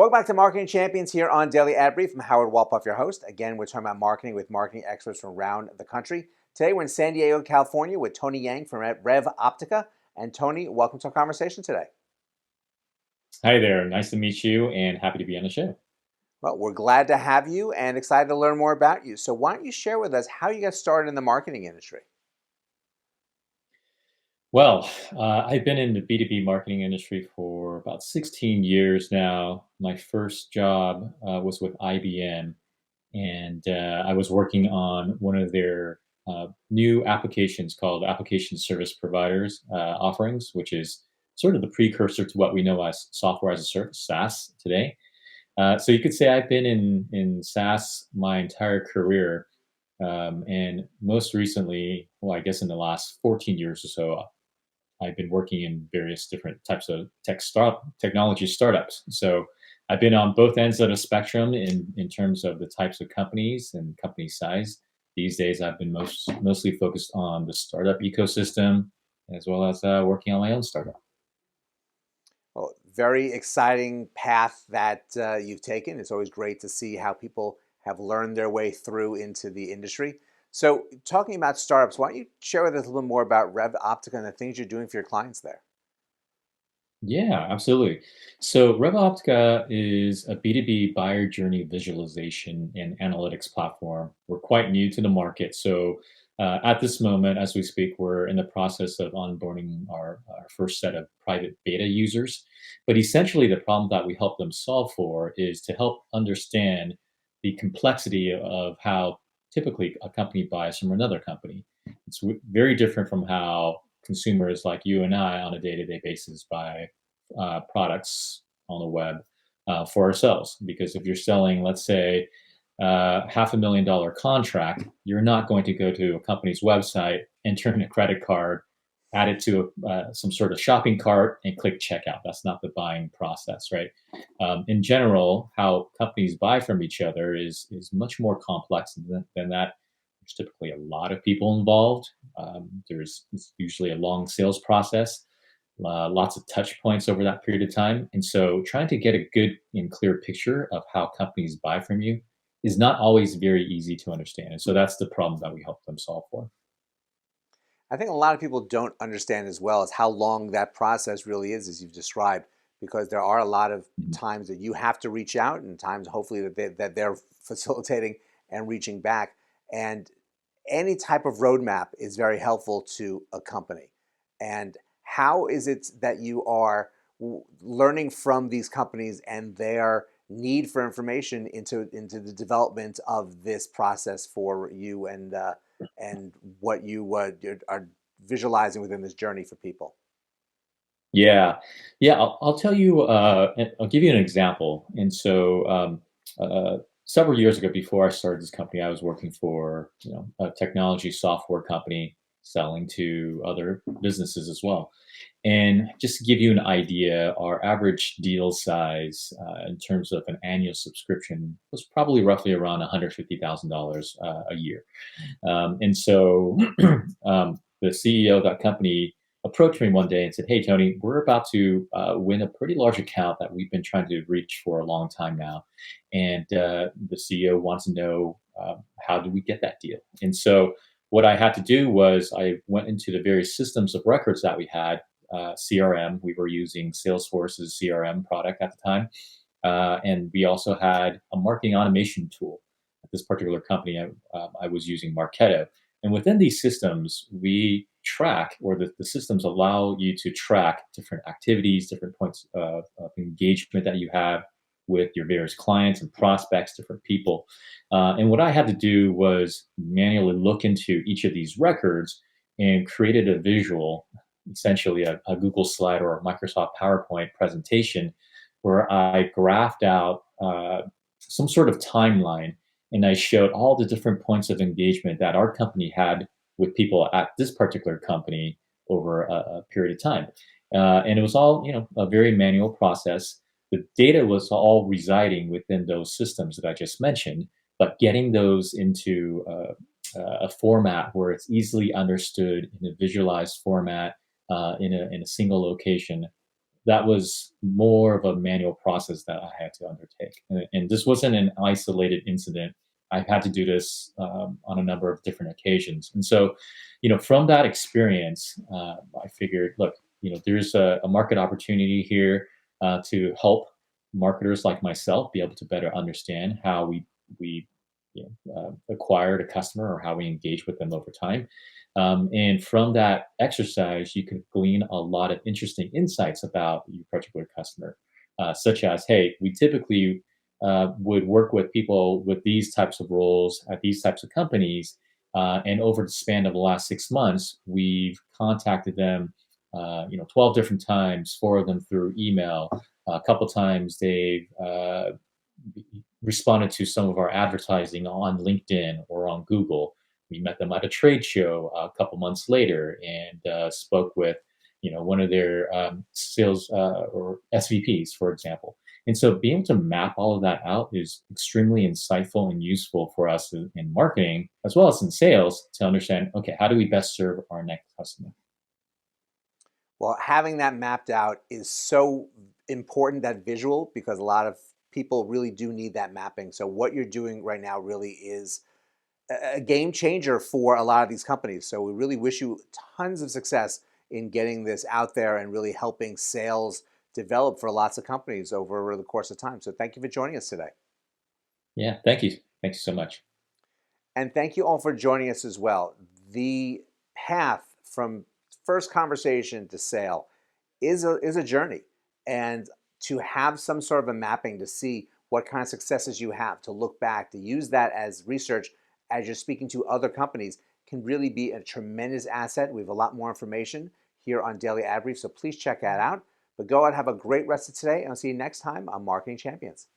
Welcome back to Marketing Champions here on Daily Ad Brief. I'm Howard Walpoff, your host. Again, we're talking about marketing with marketing experts from around the country. Today, we're in San Diego, California with Tony Yang from RevOptica. And Tony, welcome to our conversation today. Hi there. Nice to meet you and happy to be on the show. Well, we're glad to have you and excited to learn more about you. So why don't you share with us how you got started in the marketing industry? Well, I've been in the B2B marketing industry for about 16 years now. My first job was with IBM, and I was working on one of their new applications called Application Service Providers offerings, which is sort of the precursor to what we know as software as a service, SaaS, today. So you could say I've been in SaaS my entire career. And most recently, well, I guess in the last 14 years or so, I've been working in various different types of technology startups. So I've been on both ends of the spectrum in terms of the types of companies and company size. These days, I've been mostly focused on the startup ecosystem, as well as working on my own startup. Well, very exciting path that you've taken. It's always great to see how people have learned their way through into the industry. So talking about startups, why don't you share with us a little more about RevOptica and the things you're doing for your clients there? Yeah, absolutely. So RevOptica is a B2B buyer journey visualization and analytics platform. We're quite new to the market. So at this moment, as we speak, we're in the process of onboarding our first set of private beta users. But essentially, the problem that we help them solve for is to help understand the complexity of how typically a company buys from another company. It's very different from how consumers like you and I on a day-to-day basis buy products on the web for ourselves. Because if you're selling, let's say, $500,000 contract, you're not going to go to a company's website, enter in a credit card, add it to some sort of shopping cart, and click checkout. That's not the buying process, right? In general, how companies buy from each other is much more complex than that. There's typically a lot of people involved. There's usually a long sales process, lots of touch points over that period of time. And so trying to get a good and clear picture of how companies buy from you is not always very easy to understand. And so that's the problem that we help them solve for. I think a lot of people don't understand as well as how long that process really is, as you've described, because there are a lot of Mhm. times that you have to reach out and times hopefully that they're facilitating and reaching back. And any type of roadmap is very helpful to a company. And how is it that you are learning from these companies and their need for information into the development of this process for you and what you are visualizing within this journey for people? Yeah, yeah. I'll tell you. I'll give you an example. And so, several years ago, before I started this company, I was working for a technology software company selling to other businesses as well. And just to give you an idea, our average deal size in terms of an annual subscription was probably roughly around $150,000 a year. And so the CEO of that company approached me one day and said, "Hey, Tony, we're about to win a pretty large account that we've been trying to reach for a long time now. And the CEO wants to know how do we get that deal?" And so what I had to do was I went into the various systems of records that we had. CRM, we were using Salesforce's CRM product at the time. And we also had a marketing automation tool. At this particular company, I was using Marketo. And within these systems, we track, or the systems allow you to track different activities, different points of engagement that you have with your various clients and prospects, different people. And what I had to do was manually look into each of these records and created a visual, essentially a Google slide or a Microsoft PowerPoint presentation, where I graphed out some sort of timeline, and I showed all the different points of engagement that our company had with people at this particular company over a period of time. And it was all, a very manual process. The data was all residing within those systems that I just mentioned, but getting those into a format where it's easily understood in a visualized format in a single location that was more of a manual process that I had to undertake. And this wasn't an isolated incident. I've had to do this on a number of different occasions. And so, from that experience, I figured, look, there's a market opportunity here to help marketers like myself be able to better understand how we acquired a customer or how we engage with them over time. And from that exercise, you can glean a lot of interesting insights about your particular customer, such as, hey, we typically would work with people with these types of roles at these types of companies. And over the span of the last 6 months, we've contacted them, 12 different times, four of them through email. A couple times they've responded to some of our advertising on LinkedIn or on Google. We met them at a trade show a couple months later and spoke with, one of their sales or SVPs, for example. And so being able to map all of that out is extremely insightful and useful for us in marketing as well as in sales to understand, okay, how do we best serve our next customer? Well, having that mapped out is so important, that visual, because a lot of people really do need that mapping. So what you're doing right now really is a game changer for a lot of these companies. So we really wish you tons of success in getting this out there and really helping sales develop for lots of companies over the course of time. So thank you for joining us today. Yeah, thank you. Thank you so much. And thank you all for joining us as well. The path from first conversation to sale is a journey. And to have some sort of a mapping to see what kind of successes you have, to look back, to use that as research as you're speaking to other companies can really be a tremendous asset. We have a lot more information here on Daily Ad Brief, so please check that out. But go out and have a great rest of today, and I'll see you next time on Marketing Champions.